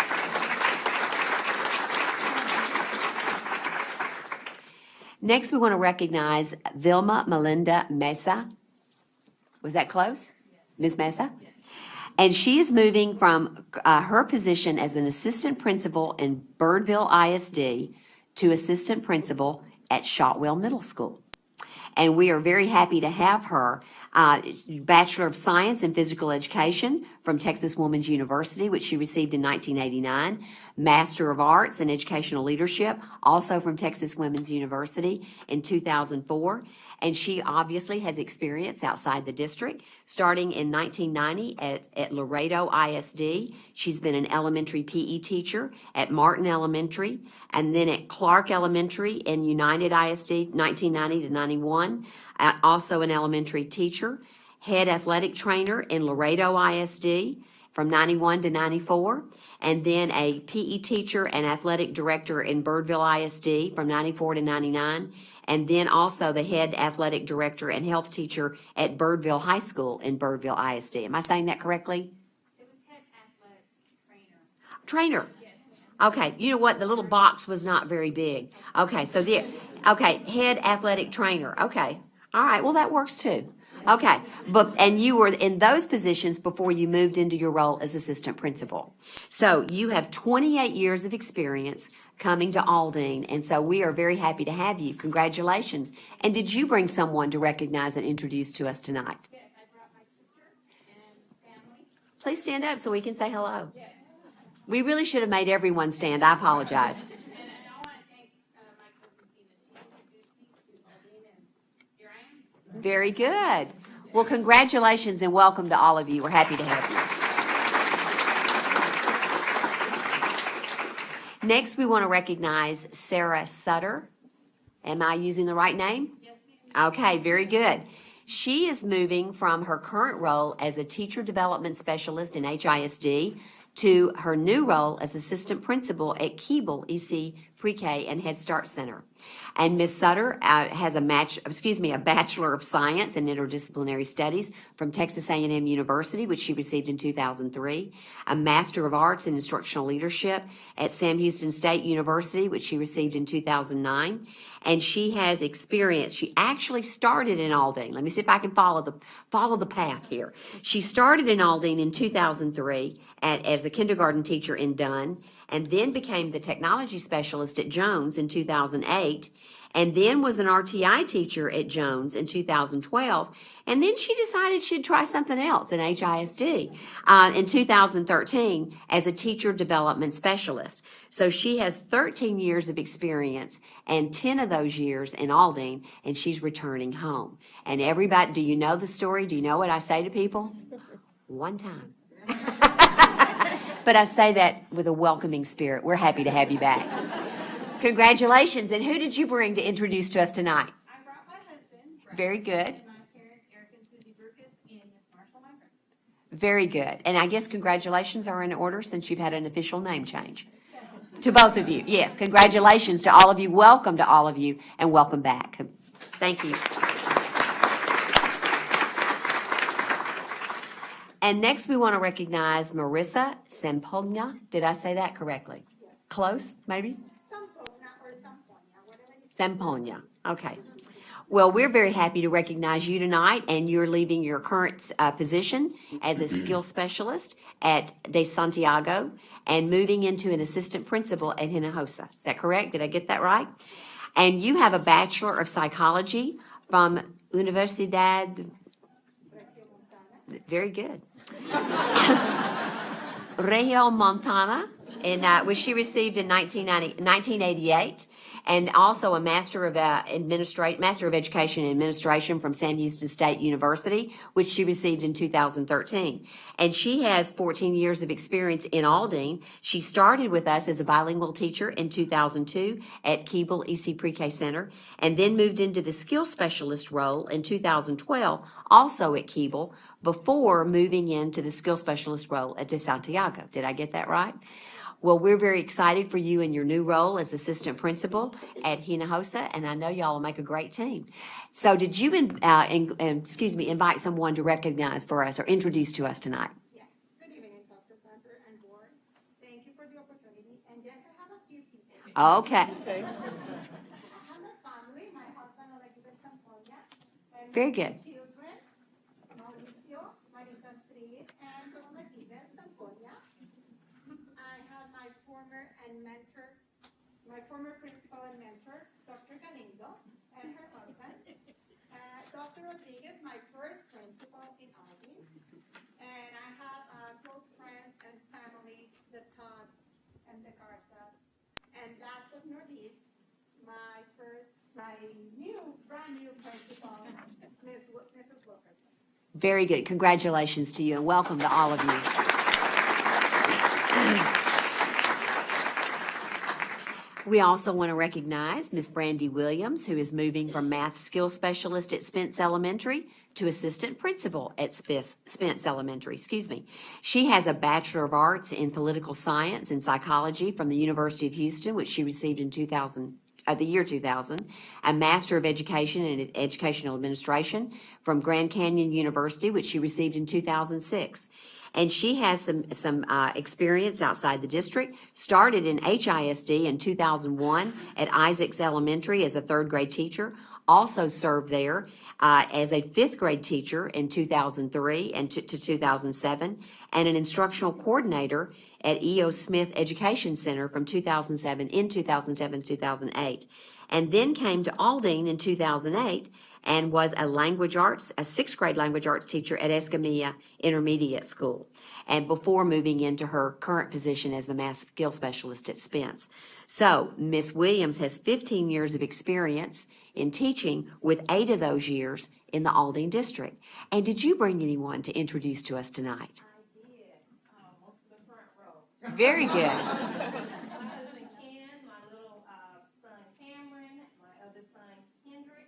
Next, we want to recognize Vilma Melinda Mesa. Was that close? Ms. Mesa? And she is moving from her position as an assistant principal in Birdville ISD to assistant principal at Shotwell Middle School. And we are very happy to have her. Bachelor of Science in Physical Education from Texas Woman's University, which she received in 1989. Master of Arts in Educational Leadership, also from Texas Women's University in 2004. And she obviously has experience outside the district. Starting in 1990 at Laredo ISD, she's been an elementary PE teacher at Martin Elementary, and then at Clark Elementary in United ISD, 1990 to 91. Also an elementary teacher, head athletic trainer in Laredo ISD from 91 to 94, and then a PE teacher and athletic director in Birdville ISD from 94 to 99, and then also the head athletic director and health teacher at Birdville High School in Birdville ISD. Am I saying that correctly? It was head athletic trainer. Trainer. Okay, you know what? The little box was not very big. Okay, so head athletic trainer. Okay. All right, well, that works too. Okay, and you were in those positions before you moved into your role as assistant principal. So you have 28 years of experience coming to Aldine, and so we are very happy to have you. Congratulations. And did you bring someone to recognize and introduce to us tonight? Yes, I brought my sister and family. Please stand up so we can say hello. We really should have made everyone stand. I apologize. And I want to thank my cousin Tina. She introduced me to Aldine, and here I am. Very good. Well, congratulations and welcome to all of you. We're happy to have you. Next, we want to recognize Sarah Sutter. Am I using the right name? Yes, ma'am. Okay, very good. She is moving from her current role as a teacher development specialist in HISD to her new role as assistant principal at Keeble EC Pre-K and Head Start Center. And Ms. Sutter has a Bachelor of Science in Interdisciplinary Studies from Texas A&M University, which she received in 2003, a Master of Arts in Instructional Leadership at Sam Houston State University, which she received in 2009. And she has experience. She actually started in Aldine. Let me see if I can follow the path here. She started in Aldine in 2003 as a kindergarten teacher in Dunn, and then became the technology specialist at Jones in 2008, and then was an RTI teacher at Jones in 2012, and then she decided she'd try something else in HISD in 2013 as a teacher development specialist. So she has 13 years of experience and 10 of those years in Aldine, and she's returning home. And everybody, do you know the story? Do you know what I say to people? One time. But I say that with a welcoming spirit. We're happy to have you back. Congratulations. And who did you bring to introduce to us tonight? I brought my husband. Very good. And my parents, Eric and Susie Burkus, and Miss Marshall, my principal. Very good. And I guess congratulations are in order since you've had an official name change. To both of you. Yes, congratulations to all of you. Welcome to all of you, and welcome back. Thank you. And next, we want to recognize Marissa Sempogna. Did I say that correctly? Yes. Close, maybe? Sampona or Samponia, whatever you say. Sempogna. Okay. Well, we're very happy to recognize you tonight, and you're leaving your current position as a skills specialist at De Santiago and moving into an assistant principal at Hinojosa. Is that correct? Did I get that right? And you have a Bachelor of Psychology from Universidad. Very good. Regiomontana, which she received in 1988. And also a Master of Education and Administration from Sam Houston State University, which she received in 2013. And she has 14 years of experience in Aldine. She started with us as a bilingual teacher in 2002 at Keeble EC Pre-K Center, and then moved into the skills specialist role in 2012, also at Keeble, before moving into the skills specialist role at De Santiago. Did I get that right? Well, we're very excited for you in your new role as assistant principal at Hinojosa, and I know y'all will make a great team. So did you, invite someone to recognize for us or introduce to us tonight? Yes. Good evening, Dr. Bamber and board. Thank you for the opportunity. And yes, I have a few people. Okay, I have a family, my husband, Olivia Samponia. And very my good. children, Mauricio, Marisa Street, and Olivia Samponia. I have my former principal and mentor, Dr. Galindo, and her husband. Dr. Rodriguez, my first principal in Aldine. And I have close friends and family, the Todds and the Garzas. And last but not least, brand new principal, Mrs. Wilkerson. Very good. Congratulations to you, and welcome to all of you. We also want to recognize Ms. Brandy Williams, who is moving from math skills specialist at Spence Elementary to assistant principal at Spence Elementary. She has a Bachelor of Arts in Political Science and Psychology from the University of Houston, which she received in the year 2000, a Master of Education in Educational Administration from Grand Canyon University, which she received in 2006. And she has some experience outside the district, started in HISD in 2001 at Isaacs Elementary as a third grade teacher, also served there as a fifth grade teacher in 2003 and to 2007, and an instructional coordinator at E.O. Smith Education Center from 2007 in 2007-2008. And then came to Aldine in 2008 and was a sixth grade language arts teacher at Escamilla Intermediate School, and before moving into her current position as the math skill specialist at Spence. So Ms. Williams has 15 years of experience in teaching, with 8 of those years in the Aldine district. And did you bring anyone to introduce to us tonight? I did, most of the front row. Very good. My husband Ken, my little son Cameron, my other son Kendrick,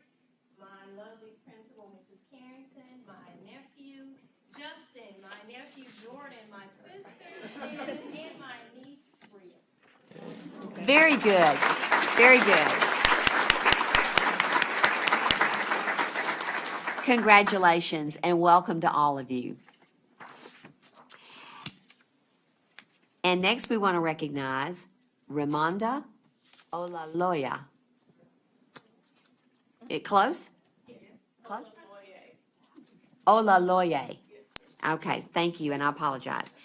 my lovely principal Mrs. Carrington, my nephew Justin, my nephew Jordan, my sister Lynn, and my niece Bria. Very good. Very good. Congratulations and welcome to all of you. And next we want to recognize Ramonda Olaloya. It close? Close? Olaloye. Okay, thank you, and I apologize.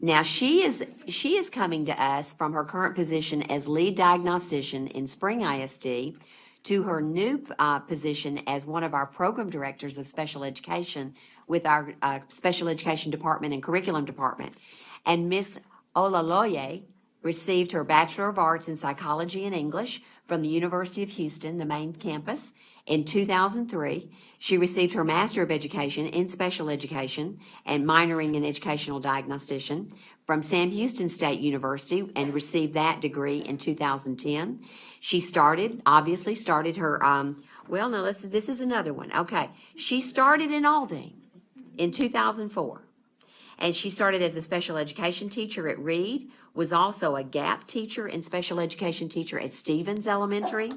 Now, she is coming to us from her current position as lead diagnostician in Spring ISD to her new position as one of our program directors of special education with our special education department and curriculum department. And Miss Olaloye received her Bachelor of Arts in Psychology and English from the University of Houston, the main campus, in 2003. She received her Master of Education in Special Education and minoring in Educational Diagnostician from Sam Houston State University and received that degree in 2010. She obviously started her, this is another one. Okay. She started in Aldine in 2004. And she started as a special education teacher at Reed, was also a GAP teacher and special education teacher at Stevens Elementary,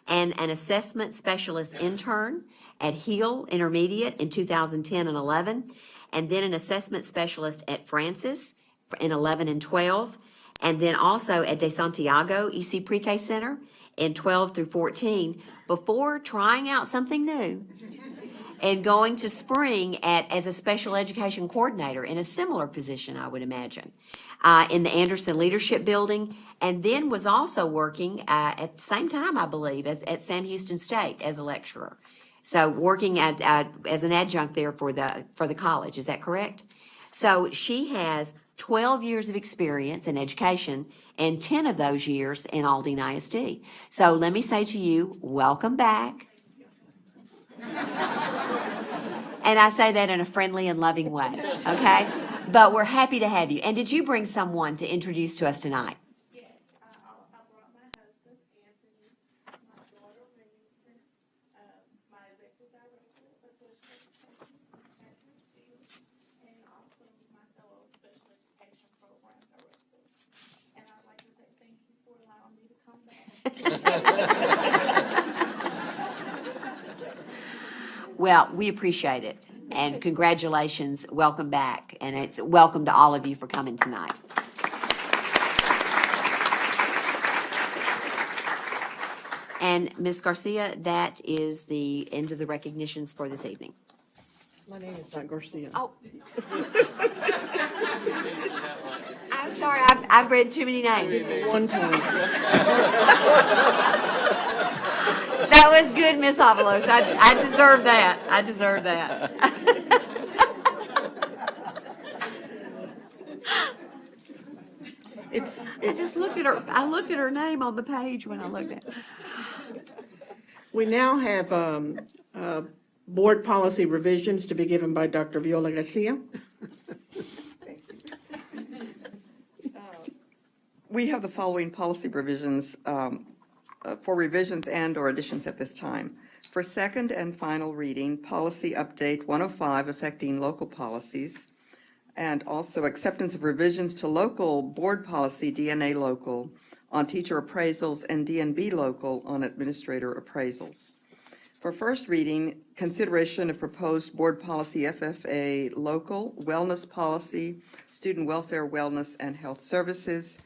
and an assessment specialist intern at Hill Intermediate in 2010 and 11, and then an assessment specialist at Francis in 11 and 12, and then also at De Santiago EC Pre-K Center in 12 through 14, before trying out something new and going to Spring as a special education coordinator in a similar position, I would imagine, in the Anderson Leadership Building, and then was also working at the same time, I believe, at Sam Houston State as a lecturer. So working as an adjunct there for the college, is that correct? So she has 12 years of experience in education and 10 of those years in Aldine ISD. So let me say to you, welcome back. And I say that in a friendly and loving way, okay? But we're happy to have you. And did you bring someone to introduce to us tonight? Yes, I brought my husband, Anthony, my daughter, Renee, my executive director, and also my fellow special education program directors. And I'd like to say thank you for allowing me to come back. Well, we appreciate it, and congratulations, welcome back, and it's welcome to all of you for coming tonight. And Ms. Garcia, that is the end of the recognitions for this evening. My name is not Garcia. Oh. I'm sorry, I've read too many names. One time. That was good, Miss Avalos. I deserve that. I deserve that. I just looked at her. I looked at her name on the page when I looked at it. We now have board policy revisions to be given by Dr. Viola Garcia. We have the following policy revisions for revisions and/or additions at this time. For second and final reading, Policy Update 105 affecting local policies, and also acceptance of revisions to local board policy DNA local on teacher appraisals and DNB local on administrator appraisals. For first reading, consideration of proposed board policy FFA local, wellness policy, student welfare, wellness, and health services.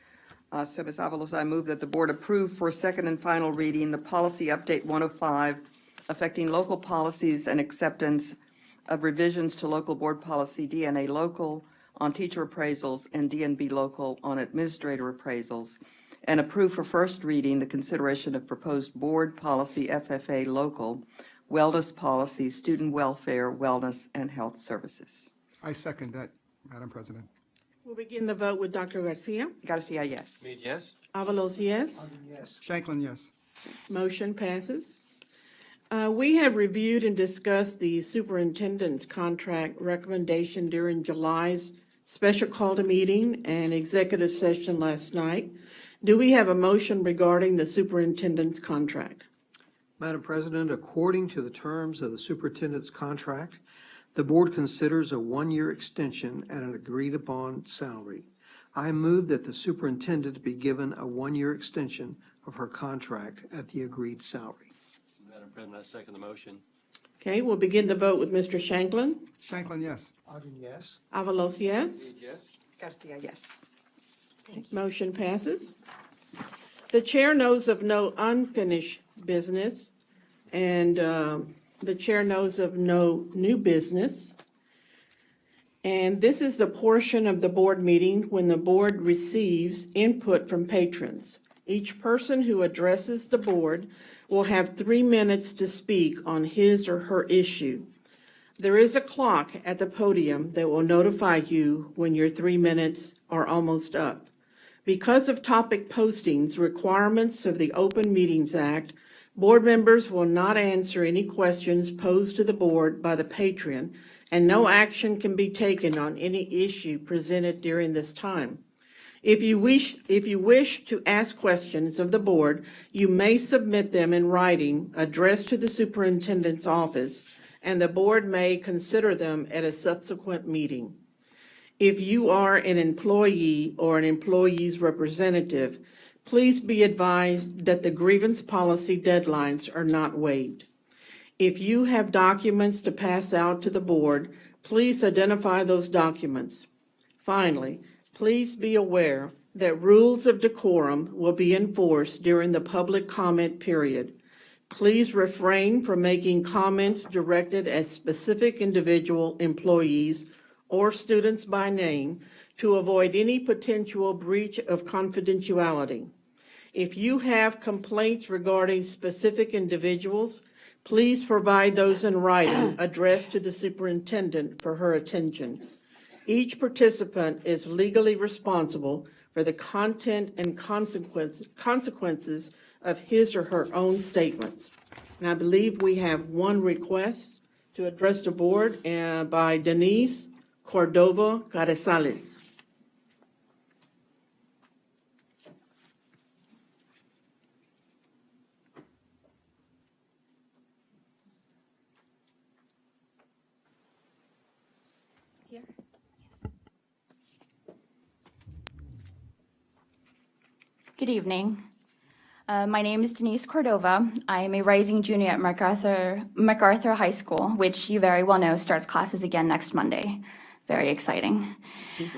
So Ms. Avalos, I move that the board approve for second and final reading the Policy Update 105 affecting local policies and acceptance of revisions to local board policy DNA local on teacher appraisals and DNB local on administrator appraisals, and approve for first reading the consideration of proposed board policy FFA local, wellness policy, student welfare, wellness, and health services. I second that, Madam President. We'll begin the vote with Dr. Garcia. Garcia, yes. Mead, yes? Avalos, yes. Yes. Shanklin, yes. Motion passes. We have reviewed and discussed the superintendent's contract recommendation during July's special call to meeting and executive session last night. Do we have a motion regarding the superintendent's contract? Madam President, according to the terms of the superintendent's contract, the board considers a one-year extension at an agreed-upon salary. I move that the superintendent be given a one-year extension of her contract at the agreed salary. Madam President, I second the motion. Okay, we'll begin the vote with Mr. Shanklin. Shanklin, yes. Ogden, yes. Avalos, yes. Mead, yes? Garcia, yes. Motion passes. The chair knows of no unfinished business, and the chair knows of no new business. And this is the portion of the board meeting when the board receives input from patrons. Each person who addresses the board will have 3 minutes to speak on his or her issue. There is a clock at the podium that will notify you when your 3 minutes are almost up. Because of topic postings requirements of the Open Meetings Act, board members will not answer any questions posed to the board by the patron, and no action can be taken on any issue presented during this time. If you wish to ask questions of the board, you may submit them in writing addressed to the superintendent's office, and the board may consider them at a subsequent meeting. If you are an employee or an employee's representative, please be advised that the grievance policy deadlines are not waived. If you have documents to pass out to the board, please identify those documents. Finally, please be aware that rules of decorum will be enforced during the public comment period. Please refrain from making comments directed at specific individual employees or students by name to avoid any potential breach of confidentiality. If you have complaints regarding specific individuals, please provide those in writing addressed to the superintendent for her attention. Each participant is legally responsible for the content and consequences of his or her own statements. And I believe we have one request to address the board by Denise Cordova Carrizales. Good evening. My name is Denise Cordova. I am a rising junior at MacArthur High School, which you very well know starts classes again next Monday. Very exciting.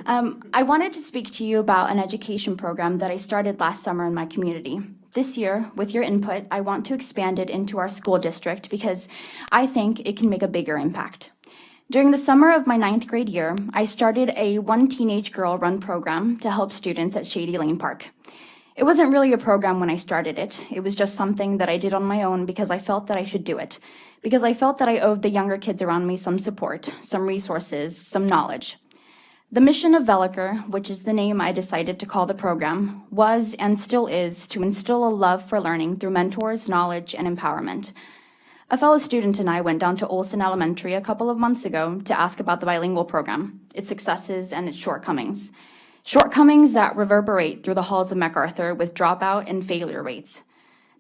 I wanted to speak to you about an education program that I started last summer in my community. This year, with your input, I want to expand it into our school district because I think it can make a bigger impact. During the summer of my 9th grade year, I started a One Teenage Girl run program to help students at Shady Lane Park. It wasn't really a program when I started it. It was just something that I did on my own because I felt that I should do it, because I felt that I owed the younger kids around me some support, some resources, some knowledge. The mission of Veliker, which is the name I decided to call the program, was and still is to instill a love for learning through mentors, knowledge, and empowerment. A fellow student and I went down to Olson Elementary a couple of months ago to ask about the bilingual program, its successes and its shortcomings. Shortcomings that reverberate through the halls of MacArthur with dropout and failure rates.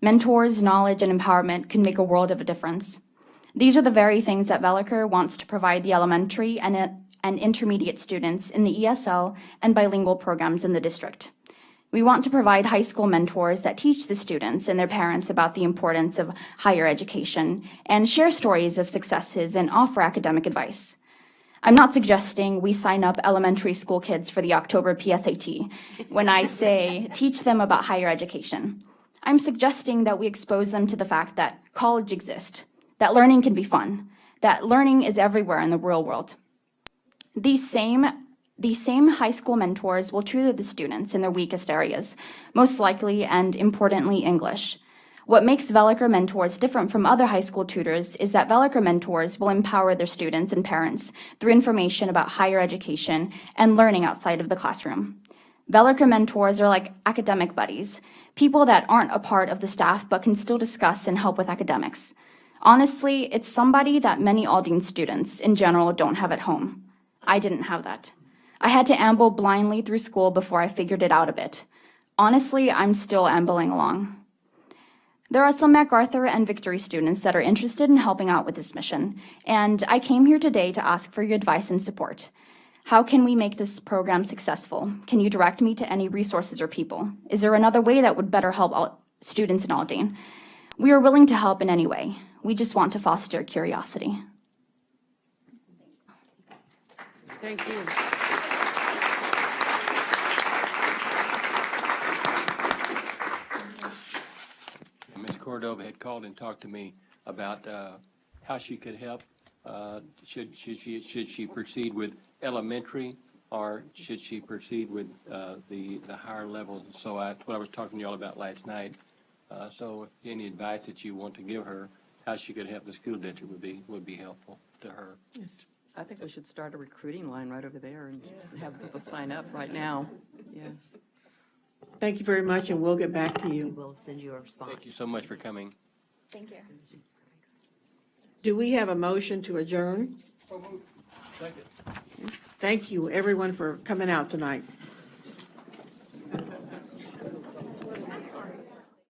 Mentors, knowledge, and empowerment can make a world of a difference. These are the very things that Veliker wants to provide the elementary and intermediate students in the ESL and bilingual programs in the district. We want to provide high school mentors that teach the students and their parents about the importance of higher education and share stories of successes and offer academic advice. I'm not suggesting we sign up elementary school kids for the October PSAT when I say teach them about higher education. I'm suggesting that we expose them to the fact that college exists, that learning can be fun, that learning is everywhere in the real world. These same high school mentors will tutor the students in their weakest areas, most likely and importantly English. What makes Veliker Mentors different from other high school tutors is that Veliker Mentors will empower their students and parents through information about higher education and learning outside of the classroom. Veliker Mentors are like academic buddies, people that aren't a part of the staff but can still discuss and help with academics. Honestly, it's somebody that many Aldine students in general don't have at home. I didn't have that. I had to amble blindly through school before I figured it out a bit. Honestly, I'm still ambling along. There are some MacArthur and Victory students that are interested in helping out with this mission, and I came here today to ask for your advice and support. How can we make this program successful? Can you direct me to any resources or people? Is there another way that would better help all students in Aldine? We are willing to help in any way. We just want to foster curiosity. Thank you. Ms. Cordova had called and talked to me about how she could help. Should she proceed with elementary, or should she proceed with the higher levels? So that's what I was talking to you all about last night. So any advice that you want to give her, how she could help the school district would be helpful to her. Yes. I think we should start a recruiting line right over there and just have people sign up right now. Yeah. Thank you very much, and we'll get back to you. We'll send you a response. Thank you so much for coming. Thank you. Do we have a motion to adjourn? Second. Thank you, everyone, for coming out tonight.